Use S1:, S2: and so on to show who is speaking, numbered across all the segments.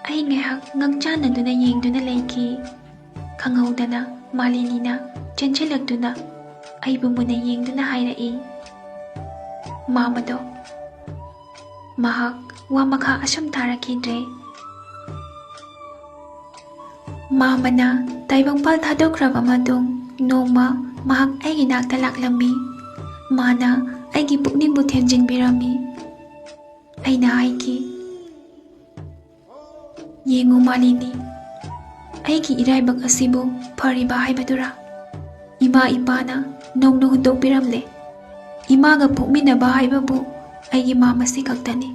S1: ꯑꯩ ꯉꯥꯏꯍꯥꯛ ꯉꯪꯆꯥꯟꯅꯗꯨꯅ ꯌꯦꯡꯗꯨꯅ ꯂꯩꯈꯤ꯫ ꯈꯪꯍꯧꯗꯅ ꯃꯥꯂꯤꯅꯤꯅ ꯆꯦꯟꯁꯤꯜꯂꯛꯇꯨꯅ ꯑꯩꯕꯨ ꯃꯨꯟꯅ ꯌꯦꯡꯗꯨꯅ ꯍꯥꯏꯔꯛꯏ, "ꯃꯥꯃꯗꯣ"꯫ ꯃꯍꯥꯛ ꯋꯥ ꯃꯈꯥ ꯑꯁꯨꯝ ꯇꯥꯔꯛꯈꯤꯗ꯭ꯔꯦ꯫ ꯃꯥꯃꯅ ꯇꯥꯏꯕꯪꯄꯥꯜ ꯊꯥꯗꯣꯛꯈ꯭ꯔꯕ ꯃꯇꯨꯡ ꯅꯣꯡꯃ ꯃꯍꯥꯛ ꯑꯩꯒꯤ ꯅꯥꯛꯇ ꯂꯥꯛꯂꯝꯃꯤ꯫ ꯃꯥꯅ ꯑꯩꯒꯤ ꯄꯨꯛꯅꯤꯡꯕꯨ ꯊꯦꯝꯖꯤꯟꯕꯤꯔꯝꯃꯤ꯫ ꯑꯩꯅ ꯍꯥꯏꯈꯤ, "ꯌꯦꯡꯉꯨ ꯃꯥꯂꯤꯅꯤ, ꯑꯩꯒꯤ ꯏꯔꯥꯏꯕꯛ ꯑꯁꯤꯕꯨ ꯐꯔꯤꯕ ꯍꯥꯏꯕꯗꯨꯔꯥ? ꯏꯃꯥ ꯏꯄꯥꯅ ꯅꯧꯅ ꯍꯨꯟꯗꯣꯛꯄꯤꯔꯝꯂꯦ꯫ ꯏꯃꯥꯒ ꯄꯣꯛꯃꯤꯟꯅꯕ ꯍꯥꯏꯕꯕꯨ ꯑꯩꯒꯤ ꯃꯥꯃꯁꯤ ꯈꯛꯇꯅꯤ꯫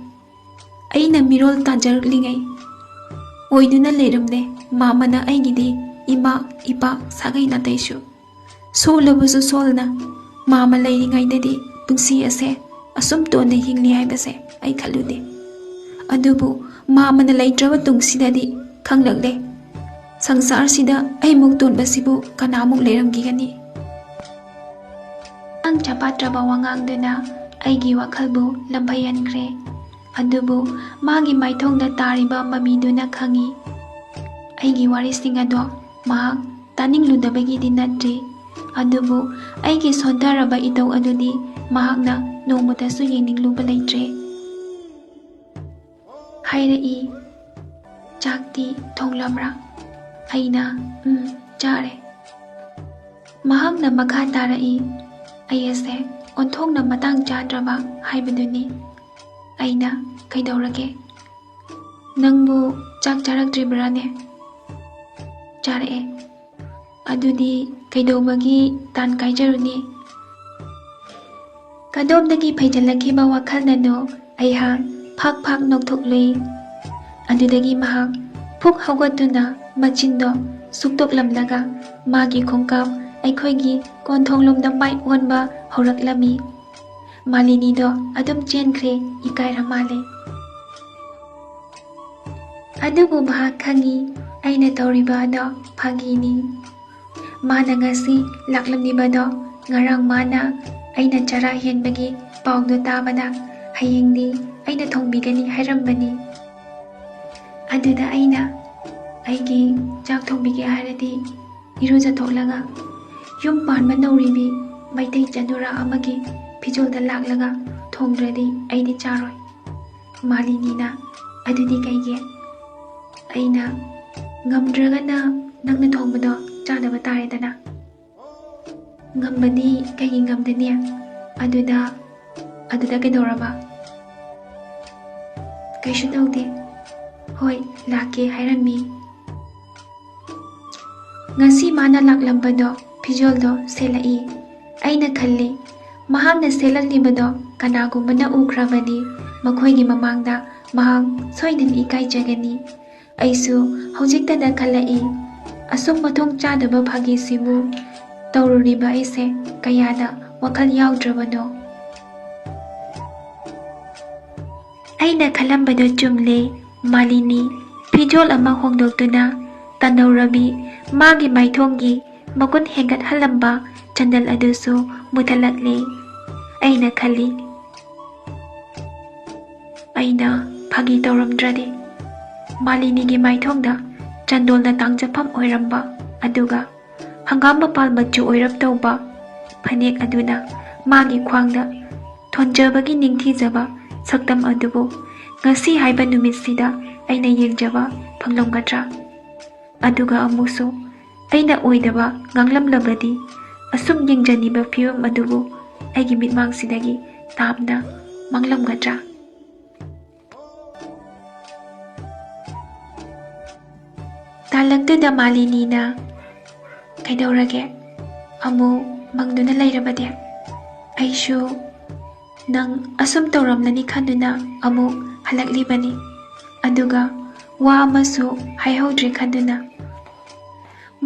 S1: ꯑꯩꯅ ꯃꯤꯔꯣꯜ ꯇꯥꯟꯖꯔꯛꯂꯤꯉꯩ ꯑꯣꯏꯗꯨꯅ ꯂꯩꯔꯝꯂꯦ ꯃꯥꯃꯅ ꯑꯩꯒꯤꯗꯤ ꯏꯃꯥ ꯏꯄꯥ ꯁꯥꯒꯩ ꯅꯥꯇꯩꯁꯨ꯫ ꯁꯣꯜꯂꯕꯁꯨ ꯁꯣꯜꯅ ꯃꯥꯃ ꯂꯩꯔꯤꯉꯩꯗꯗꯤ ꯄꯨꯟꯁꯤ ꯑꯁꯦ ꯑꯁꯨꯝ ꯇꯣꯟꯅ ꯍꯤꯡꯂꯤ ꯍꯥꯏꯕꯁꯦ ꯑꯩ ꯈꯜꯂꯨꯗꯦ꯫ ꯑꯗꯨꯕꯨ ꯃꯥꯃꯅ ꯂꯩꯇ꯭ꯔꯕ ꯇꯨꯡꯁꯤꯗꯗꯤ ꯈꯪꯂꯛꯂꯦ, ꯁꯪꯁꯥꯔꯁꯤꯗ ꯑꯩꯃꯨꯛ ꯇꯣꯟꯕꯁꯤꯕꯨ ꯀꯅꯥꯃꯨꯛ ꯂꯩꯔꯝꯈꯤꯒꯅꯤ"꯫ ꯅꯪ ꯆꯄꯥꯠꯇ꯭ꯔꯕ ꯋꯥꯉꯥꯡꯗꯨꯅ ꯑꯩꯒꯤ ꯋꯥꯈꯜꯕꯨ ꯂꯝꯐꯩꯍꯟꯈ꯭ꯔꯦ꯫ ꯑꯗꯨꯕꯨ ꯃꯥꯒꯤ ꯃꯥꯏꯊꯣꯡꯗ ꯇꯥꯔꯤꯕ ꯃꯃꯤꯗꯨꯅ ꯈꯪꯏ, ꯑꯩꯒꯤ ꯋꯥꯔꯤꯁꯤꯡ ꯑꯗꯣ ꯃꯍꯥꯛ ꯇꯥꯅꯤꯡꯂꯨꯗꯕꯒꯤꯗꯤ ꯅꯠꯇ꯭ꯔꯤ꯫ ꯑꯗꯨꯕꯨ ꯑꯩꯒꯤ ꯁꯣꯟꯊꯔꯕ ꯏꯇꯧ ꯑꯗꯨꯗꯤ ꯃꯍꯥꯛꯅ ꯅꯣꯡꯃꯇꯁꯨ ꯌꯦꯡꯅꯤꯡꯂꯨꯕ ꯂꯩꯇ꯭ꯔꯦ꯫ ꯍꯥꯏꯔꯛꯏ, "ꯆꯥꯛꯇꯤ ꯊꯣꯡꯂꯕ꯭ꯔꯥ"꯫ ꯑꯩꯅ ꯆꯥꯔꯦ"꯫ ꯃꯍꯥꯛꯅ ꯃꯈꯥ ꯇꯥꯔꯛꯏ, "ꯑꯩ ꯑꯁꯦ ꯑꯣꯟꯊꯣꯛꯅ ꯃꯇꯥꯡ ꯆꯥꯗ꯭ꯔꯕ ꯍꯥꯏꯕꯗꯨꯅꯤ"꯫ ꯑꯩꯅ, "ꯀꯩꯗꯧꯔꯒꯦ? ꯅꯪꯕꯨ ꯆꯥꯛ ꯆꯥꯔꯛꯇ꯭ꯔꯤꯕ꯭ꯔꯥꯅꯦ"꯫ "ꯆꯥꯔꯛꯑꯦ"꯫ "ꯑꯗꯨꯗꯤ ꯀꯩꯗꯧꯕꯒꯤ ꯇꯥꯟ ꯀꯥꯏꯖꯔꯨꯅꯤ"꯫ ꯀꯗꯣꯝꯗꯒꯤ ꯐꯩꯖꯤꯜꯂꯛꯈꯤꯕ ꯋꯥꯈꯜꯅꯅꯣ ꯑꯩꯍꯥꯛ ꯐꯥꯛ ꯐꯥꯛ ꯅꯣꯛꯊꯣꯛꯂꯨꯏ꯫ ꯑꯗꯨꯗꯒꯤ ꯃꯍꯥꯛ ꯐꯨꯛ ꯍꯧꯒꯠꯇꯨꯅ ꯃꯆꯤꯟꯗꯣ ꯁꯨꯛꯇꯣꯛꯂꯝꯂꯒ ꯃꯥꯒꯤ ꯈꯣꯡꯀꯥꯞ ꯑꯩꯈꯣꯏꯒꯤ ꯀꯣꯟꯊꯣꯡꯂꯣꯝꯗ ꯃꯥꯏ ꯑꯣꯟꯕ ꯍꯧꯔꯛꯂꯝꯃꯤ꯫ ꯃꯥꯂꯤꯅꯤꯗꯣ ꯑꯗꯨꯝ ꯆꯦꯟꯈ꯭ꯔꯦ, ꯏꯀꯥꯏꯔ ꯃꯥꯜꯂꯦ꯫ ꯑꯗꯨꯕꯨ ꯃꯍꯥꯛ ꯈꯪꯏ ꯑꯩꯅ ꯇꯧꯔꯤꯕ ꯑꯗꯣ ꯐꯥꯒꯤꯅꯤ꯫ ꯃꯥꯅ ꯉꯁꯤ ꯂꯥꯛꯂꯝꯂꯤꯕꯗꯣ ꯉꯔꯥꯡ ꯃꯥꯅ ꯑꯩꯅ ꯆꯔꯥ ꯍꯦꯟꯕꯒꯤ ꯄꯥꯎꯗꯣ ꯇꯥꯕꯗ ꯍꯌꯦꯡꯗꯤ ꯑꯩꯅ ꯊꯣꯡꯕꯤꯒꯅꯤ ꯍꯥꯏꯔꯝꯕꯅꯤ꯫ ꯑꯗꯨꯗ ꯑꯩꯅ ꯑꯩꯒꯤ ꯆꯥꯛ ꯊꯣꯡꯕꯤꯒꯦ ꯍꯥꯏꯔꯗꯤ ꯏꯔꯨꯖꯊꯣꯛꯂꯒ ꯌꯨꯝ ꯄꯥꯟꯕ ꯅꯧꯔꯤꯕꯤ ꯃꯩꯇꯩ ꯆꯅꯨꯔꯥ ꯑꯃꯒꯤ ꯐꯤꯖꯣꯜꯗ ꯂꯥꯛꯂꯒ ꯊꯣꯡꯗ꯭ꯔꯗꯤ ꯑꯩꯗꯤ ꯆꯥꯔꯣꯏ꯫ ꯃꯥꯂꯤꯅꯤꯅ, "ꯑꯗꯨꯗꯤ ꯀꯩꯒꯤ"꯫ ꯑꯩꯅ, "ꯉꯝꯗ꯭ꯔꯒꯅ ꯅꯪꯅ ꯊꯣꯡꯕꯗꯣ ꯆꯥꯗꯕ ꯇꯥꯔꯦꯗꯅ"꯫ "ꯉꯝꯕꯗꯤ ꯀꯩꯒꯤ ꯉꯝꯗꯅꯤ? ꯑꯗꯨꯗ ꯀꯩꯗꯧꯔꯕ"꯫ "ꯀꯩꯁꯨ ꯇꯧꯗꯦ, ꯍꯣꯏ ꯂꯥꯛꯀꯦ ꯍꯥꯏꯔꯝꯃꯤ"꯫ ꯉꯁꯤ ꯃꯥꯅ ꯂꯥꯛꯂꯝꯕꯗꯣ ꯐꯤꯖꯣꯜꯗꯣ ꯁꯦꯠꯂꯛꯏ꯫ ꯑꯩꯅ ꯈꯜꯂꯤ, ꯃꯍꯥꯛꯅ ꯁꯦꯠꯂꯛꯂꯤꯕꯗꯣ ꯀꯅꯥꯒꯨꯝꯕꯅ ꯎꯈ꯭ꯔꯕꯗꯤ ꯃꯈꯣꯏꯒꯤ ꯃꯃꯥꯡꯗ ꯃꯍꯥꯛ ꯁꯣꯏꯗꯅ ꯏꯀꯥꯏꯖꯒꯅꯤ꯫ ꯑꯩꯁꯨ ꯍꯧꯖꯤꯛꯇꯗ ꯈꯜꯂꯛꯏ, ꯑꯁꯨꯛ ꯃꯊꯣꯡ ꯆꯥꯗꯕ ꯐꯥꯒꯤꯁꯤꯕꯨ ꯇꯧꯔꯨꯔꯤꯕ ꯑꯩꯁꯦ ꯀꯌꯥꯗ ꯋꯥꯈꯜ ꯌꯥꯎꯗ꯭ꯔꯕꯅꯣ? ꯑꯩꯅ ꯈꯜꯂꯝꯕꯗꯣ ꯆꯨꯝꯂꯦ꯫ ꯃꯥꯂꯤꯅꯤ ꯐꯤꯖꯣꯜ ꯑꯃ ꯍꯣꯡꯗꯣꯛꯇꯨꯅ ꯇꯅꯧꯔꯕꯤ ꯃꯥꯒꯤ ꯃꯥꯏꯊꯣꯡꯒꯤ ꯃꯒꯨꯟ ꯍꯦꯟꯒꯠꯍꯜꯂꯝꯕ ꯆꯟꯗꯜ ꯑꯗꯨꯁꯨ ꯃꯨꯊꯠꯂꯛꯂꯦ꯫ ꯑꯩꯅ ꯈꯜꯂꯤ, ꯑꯩꯅ ꯐꯥꯒꯤ ꯇꯧꯔꯝꯗ꯭ꯔꯗꯤ ꯃꯥꯂꯤꯅꯤꯒꯤ ꯃꯥꯏꯊꯣꯡꯗ ꯆꯟꯗꯣꯜꯅ ꯇꯥꯡꯖꯐꯝ ꯑꯣꯏꯔꯝꯕ ꯑꯗꯨꯒ ꯍꯪꯒꯥꯝ ꯃꯄꯥꯜ ꯃꯆꯨ ꯑꯣꯏꯔꯞ ꯇꯧꯕ ꯐꯅꯦꯛ ꯑꯗꯨꯅ ꯃꯥꯒꯤ ꯈ꯭ꯋꯥꯡꯗ ꯊꯣꯟꯖꯕꯒꯤ ꯅꯤꯡꯊꯤꯖꯕ ꯁꯛꯇꯝ ꯑꯗꯨꯕꯨ ꯉꯁꯤ ꯍꯥꯏꯕ ꯅꯨꯃꯤꯠꯁꯤꯗ ꯑꯩꯅ ꯌꯦꯡꯖꯕ ꯐꯪꯂꯝꯒꯗ꯭ꯔꯥ? ꯑꯗꯨꯒ ꯑꯃꯨꯛꯁꯨ ꯑꯩꯅ ꯑꯣꯏꯗꯕ ꯉꯥꯡꯂꯝꯂꯕꯗꯤ ꯑꯁꯨꯝ ꯌꯦꯡꯖꯅꯤꯡꯕ ꯐꯤꯚꯝ ꯑꯗꯨꯕꯨ ꯑꯩꯒꯤ ꯃꯤꯠꯃꯥꯡꯁꯤꯗꯒꯤ ꯇꯥꯞꯅ ꯃꯥꯡꯂꯝꯒꯗ꯭ꯔꯥ? ꯇꯥꯂꯛꯇꯨꯗ ꯃꯥꯂꯤꯅꯤꯅ, "ꯀꯩꯗꯧꯔꯒꯦ? ꯑꯃꯨꯛ ꯃꯪꯗꯨꯅ ꯂꯩꯔꯕꯗꯤ"꯫ ꯑꯩꯁꯨ ꯅꯪ ꯑꯁꯨꯝ ꯇꯧꯔꯝꯂꯅꯤ ꯈꯟꯗꯨꯅ ꯑꯃꯨꯛ ꯍꯜꯂꯛꯂꯤꯕꯅꯤ꯫ ꯑꯗꯨꯒ ꯋꯥ ꯑꯃꯁꯨ ꯍꯥꯏꯍꯧꯗ꯭ꯔꯦ ꯈꯟꯗꯨꯅ꯫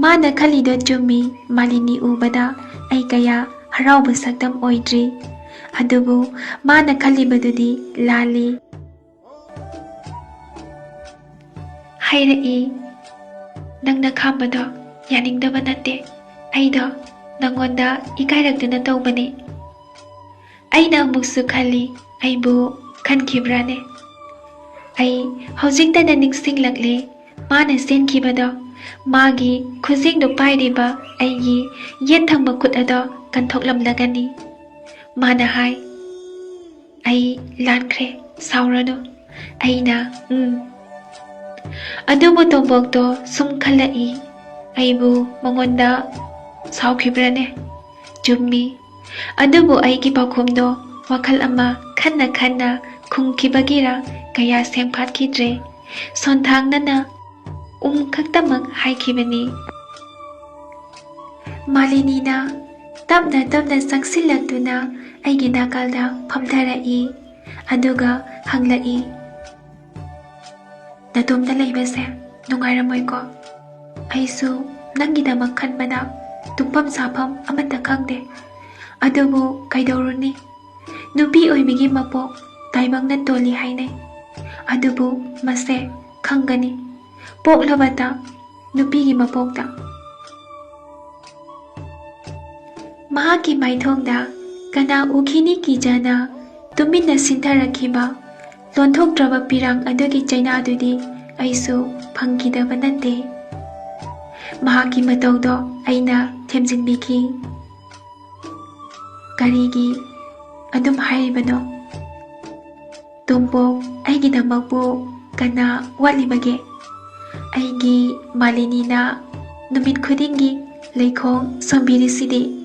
S1: ꯃꯥꯅ ꯈꯜꯂꯤꯗꯣ ꯆꯨꯝꯃꯤ꯫ ꯃꯥꯂꯤꯅꯤ ꯎꯕꯗ ꯑꯩ ꯀꯌꯥ ꯍꯔꯥꯎꯕ ꯁꯛꯇꯝ ꯑꯣꯏꯗ꯭ꯔꯤ꯫ ꯑꯗꯨꯕꯨ ꯃꯥꯅ ꯈꯜꯂꯤꯕꯗꯨꯗꯤ ꯂꯥꯜꯂꯤ꯫ ꯍꯥꯏꯔꯛꯏ, "ꯅꯪꯅ ꯈꯥꯝꯕꯗꯣ ꯌꯥꯅꯤꯡꯗꯕ ꯅꯠꯇꯦ, ꯑꯩꯗꯣ ꯅꯪꯉꯣꯟꯗ ꯏꯀꯥꯏꯔꯛꯇꯨꯅ ꯇꯧꯕꯅꯤ"꯫ ꯑꯩꯅ ꯑꯃꯨꯛꯁꯨ ꯈꯜꯂꯤ, ꯑꯩꯕꯨ ꯈꯟꯈꯤꯕ꯭ꯔꯥꯅꯦ? ꯑꯩ ꯍꯧꯖꯤꯛꯇꯗ ꯅꯤꯡꯁꯤꯡꯂꯛꯂꯦ ꯃꯥꯅ ꯆꯦꯟꯈꯤꯕꯗꯣ ꯃꯥꯒꯤ ꯈꯨꯖꯤꯡꯗꯨ ꯄꯥꯏꯔꯤꯕ ꯑꯩꯒꯤ ꯌꯦꯠ ꯊꯪꯕ ꯈꯨꯠ ꯑꯗꯣ ꯀꯟꯊꯣꯛꯂꯝꯂꯒꯅꯤ꯫ ꯃꯥꯅ ꯍꯥꯏ, "ꯑꯩ ꯂꯥꯟꯈ꯭ꯔꯦ, ꯁꯥꯎꯔꯅꯨ"꯫ ꯑꯩꯅ ꯑꯗꯨꯕꯨ ꯇꯣꯝꯄꯣꯛꯇꯣ ꯁꯨꯝ ꯈꯜꯂꯛꯏ, ꯑꯩꯕꯨ ꯃꯉꯣꯟꯗ ꯁꯥꯎꯈꯤꯕ꯭ꯔꯅꯦ? ꯆꯨꯝꯃꯤ, ꯑꯗꯨꯕꯨ ꯑꯩꯒꯤ ꯄꯥꯎꯈꯨꯝꯗꯣ ꯋꯥꯈꯜ ꯑꯃ ꯈꯟꯅ ꯈꯟꯅ ꯈꯨꯝꯈꯤꯕꯒꯤꯔ ꯀꯌꯥ ꯁꯦꯡꯐꯥꯠꯈꯤꯗ꯭ꯔꯦ꯫ ꯁꯣꯟꯊꯥꯡꯅꯅ ꯈꯛꯇꯃꯛ ꯍꯥꯏꯈꯤꯕꯅꯤ꯫ ꯃꯥꯂꯤꯅꯤꯅ ꯇꯞꯅ ꯇꯞꯅ ꯆꯪꯁꯤꯜꯂꯛꯇꯨꯅ ꯑꯩꯒꯤ ꯅꯥꯀꯜꯗ ꯐꯝꯊꯔꯛꯏ ꯑꯗꯨꯒ ꯍꯪꯂꯛꯏ, "ꯅꯇꯣꯝꯇ ꯂꯩꯕꯁꯦ ꯅꯨꯡꯉꯥꯏꯔꯝꯃꯣꯏꯀꯣ? ꯑꯩꯁꯨ ꯅꯪꯒꯤꯗꯃꯛ ꯈꯟꯕꯗ ꯇꯨꯝꯐꯝ ꯆꯥꯐꯝ ꯑꯃꯠꯇ ꯈꯪꯗꯦ꯫ ꯑꯗꯨꯕꯨ ꯀꯩꯗꯧꯔꯨꯅꯤ, ꯅꯨꯄꯤ ꯑꯣꯏꯕꯒꯤ ꯃꯄꯣꯛ ꯇꯥꯏꯕꯪꯅ ꯇꯣꯜꯂꯤ ꯍꯥꯏꯅꯩ꯫ ꯑꯗꯨꯕꯨ ꯃꯁꯦ ꯈꯪꯒꯅꯤ, ꯄꯣꯛꯂꯕꯇ ꯅꯨꯄꯤꯒꯤ ꯃꯄꯣꯛꯇ"꯫ ꯃꯍꯥꯛꯀꯤ ꯃꯥꯏꯊꯣꯡꯗ ꯀꯅꯥ ꯎꯈꯤꯅꯤ ꯀꯤꯖꯅ ꯇꯨꯃꯤꯟꯅ ꯁꯤꯟꯊꯔꯛꯈꯤꯕ ꯂꯣꯟꯊꯣꯛꯇ꯭ꯔꯕ ꯄꯤꯔꯥꯡ ꯑꯗꯨꯒꯤ ꯆꯩꯅꯥꯗꯨꯗꯤ ꯑꯩꯁꯨ ꯐꯪꯈꯤꯗꯕ ꯅꯠꯇꯦ꯫ ꯃꯍꯥꯛꯀꯤ ꯃꯇꯧꯗꯣ ꯑꯩꯅ ꯊꯦꯝꯖꯤꯟꯕꯤꯈꯤ꯫ "ꯀꯔꯤꯒꯤ ꯑꯗꯨꯝ ꯍꯥꯏꯔꯤꯕꯅꯣ? ꯇꯣꯝꯄꯣꯛ ꯑꯩꯒꯤꯗꯃꯛꯄꯨ ꯀꯅꯥ ꯋꯥꯠꯂꯤꯕꯒꯦ? ꯑꯩꯒꯤ ꯃꯥꯂꯤꯅꯤꯅ ꯅꯨꯃꯤꯠ ꯈꯨꯗꯤꯡꯒꯤ ꯂꯩꯈꯣꯡ ꯁꯣꯝꯕꯤꯔꯤꯁꯤꯗꯤ"꯫